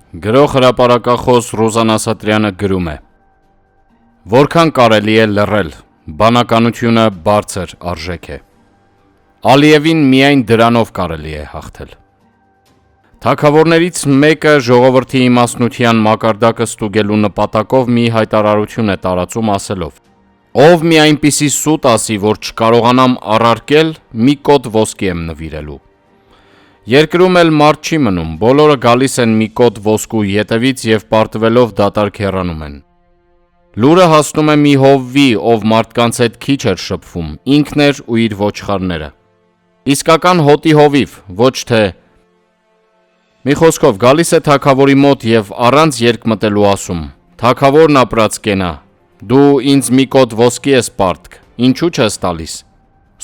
Գրող հրապարակախոս Ռուզան Ասատրյանը գրում է. Որքան կարելի է լռել, բանականությունը բարձր արժեք է։ Ալիևին միայն դրանով կարելի է հաղթել։ Թագավորներից մեկը ժողովրդի իմաստնության մակարդակը ստուգելու նպատակով մի հայտարարություն է տարածում ասելով. Ով մի այնպիսի սուտ ասի, որ չկարողանամ առարկել, մի կոտ ոսկի եմ նվիրելու։ Երկրում էլ մարդ չի մնում, բոլորը գալիս են մի կոտ ոսկու ետևից և պարտվելով դատարկ հեռանում են։ Լուրը հասնում է մի հովվի, ով մարդկանց հետ քիչ էր շփվում, ինքն էր ու իր ոչխարները։ Իսկական հոտի հովիվ, ոչ թե։ Մի խոսքով գալիս է թագավորի մոտ և առանց երկմտելու ասում. Թագավորն ապրած կենա, դու ինձ մի կոտ ոսկի ես պարտք, ինչու չես տալիս։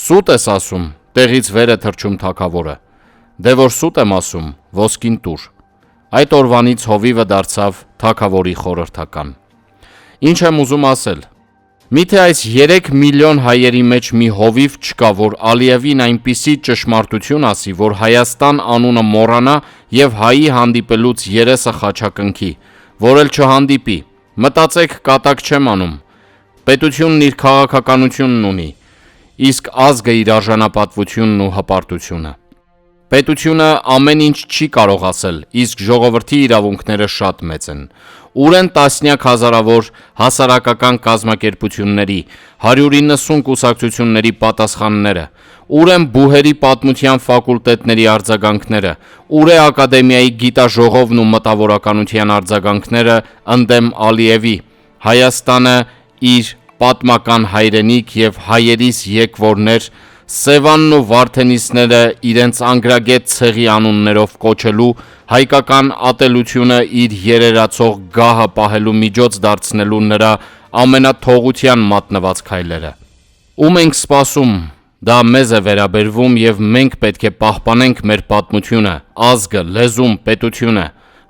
Սուտ ես ասում, տեղից վեր է թռչում թագավորը։ Դե որ սուտ եմ ասում, ոսկին տուր։ Այդ օրվանից հովիվը դարձավ թագավորի խորհրդական։ Ինչ եմ ուզում ասել։ Միթե այս 3 միլիոն հայերի մեջ մի հովիվ չկա, որ Ալիևին այնպիսի ճշմարտություն ասի, որ Հայաստան անունը մոռանա և հայի հանդիպելուց երեսը խաչակնքի, որ էլ չհանդիպի։ Մտածեք, կատակ չեմ անում։ Պետությունն իր քաղաքականությունն ունի, իսկ ազգը իր արժանապատվությունն ու հպարտությունը։ Պետությունը ամեն ինչ չի կարող ասել, իսկ ժողովրդի իրավունքները շատ մեծ են։ Ուր են տասնյակ հազարավոր հասարակական կազմակերպությունների, 190 կուսակցությունների պատասխանները, ուր են բուհերի պատմության ֆակուլտետների արձագանքները, ուր է ակադեմիայի գիտաժողովն ու մտավորականության արձագանքները ընդդեմ Ալիևի, Հայաստանը իր պատմական հայրենիք և հայերիս եկվորներ, Սևանն ու Վարդենիսները իրենց անգրագետ ցեղի անուններով կոչելու, հայկական ատելությունը իր երերացող գահը պահելու միջոց դարձնելու նրա ամենաթողության մատնված քայլերը։ Ում ենք սպասում, դա մեզ է վերաբերվում և մենք պետք է պահպանենք մեր պատմությունը, ազգը, լեզուն, պետությունը,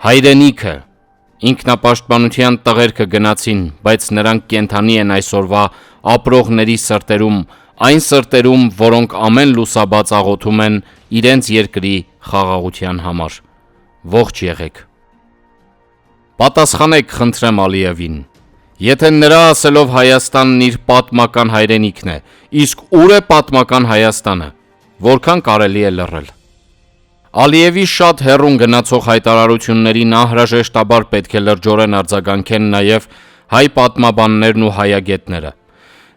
հայրենիքը։ Ինքնապաշտպանության տղերքը գնացին, բայց նրանք կենդանի են այսօրվա ապրողների սրտերում, այն սրտերում, որոնք ամեն լուսաբաց աղոթում են իրենց երկրի խաղաղության համար։ Ողջ եղեք։ Պատասխանեք, խնդրեմ Ալիևին։ Եթե նրա ասելով Հայաստանն իր պատմական հայրենիքն է, իսկ ուր է պատմական Հայաստանը, որքան կարելի է լռել։ Ալիևի շատ հեռուն գնացող հայտարարություններին անհրաժեշտաբար պետք է լրջորեն արձագանքեն նաև հայ պատմաբաններն ու հայագետները։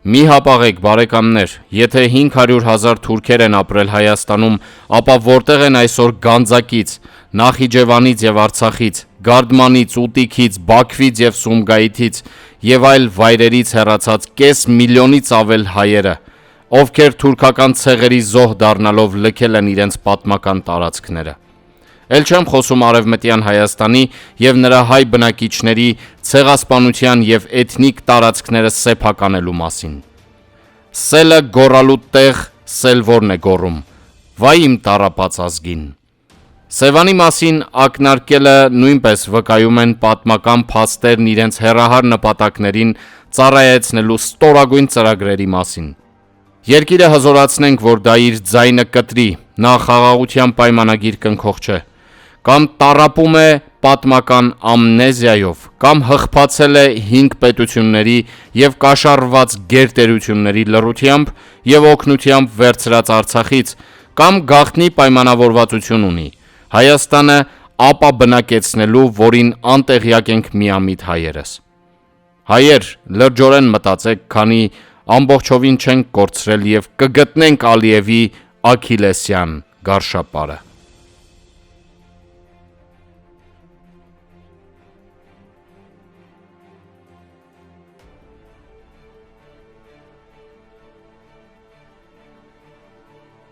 Մի հապաղեք, բարեկամներ, եթե 500,000 թուրքեր են ապրել Հայաստանում, ապա որտեղ են այսօր Գանձակից, Նախիջևանից և Արցախից, Գարդմանից, Ուտիքից, Բաքվից և Սումգայիթից և այլ վայրերից հեռացած կես միլիոնից ավել հայերը, ովքեր թուրքական ցեղերի զոհ դառնալով լքել են իրենց պատմական տարածքները։ Էլ չեմ խոսում Արևմտյան Հայաստանի և նրա հայ բնակիչների ցեղասպանության և էթնիկ տարածքները սեփականելու մասին։ Սելը գոռալու տեղ սելվորն է գոռում, վայ իմ տառապած ազգին։ Սևանի մասին ակնարկելը նույնպես վկայում են պատմական փաստերն իրենց հեռահար նպատակներին ծառայեցնելու ստորագույն ծրագրերի մասին։ Երկիրը հզորացնենք, որ դա իր ձայնը կտրի, նա խաղաղության պայմանագիր կնքող չէ, կամ տառապում է պատմական ամնեզիայով, կամ հղփացել է 5 պետությունների և կաշառված գերտերությունների լռությամբ և օգնությամբ վերցրած Արցախից, կամ գաղտնի պայմանավորվածություն ունի, Հայաստանը ապաբնակեցնելու, որին անտեղյակ ենք միամիտ հայերս։ Հայեր, լրջորեն մտածեք, քանի ամբողջովին չենք կորցրել և կգտնենք Ալիևի Աքիլեսյան գարշապարը։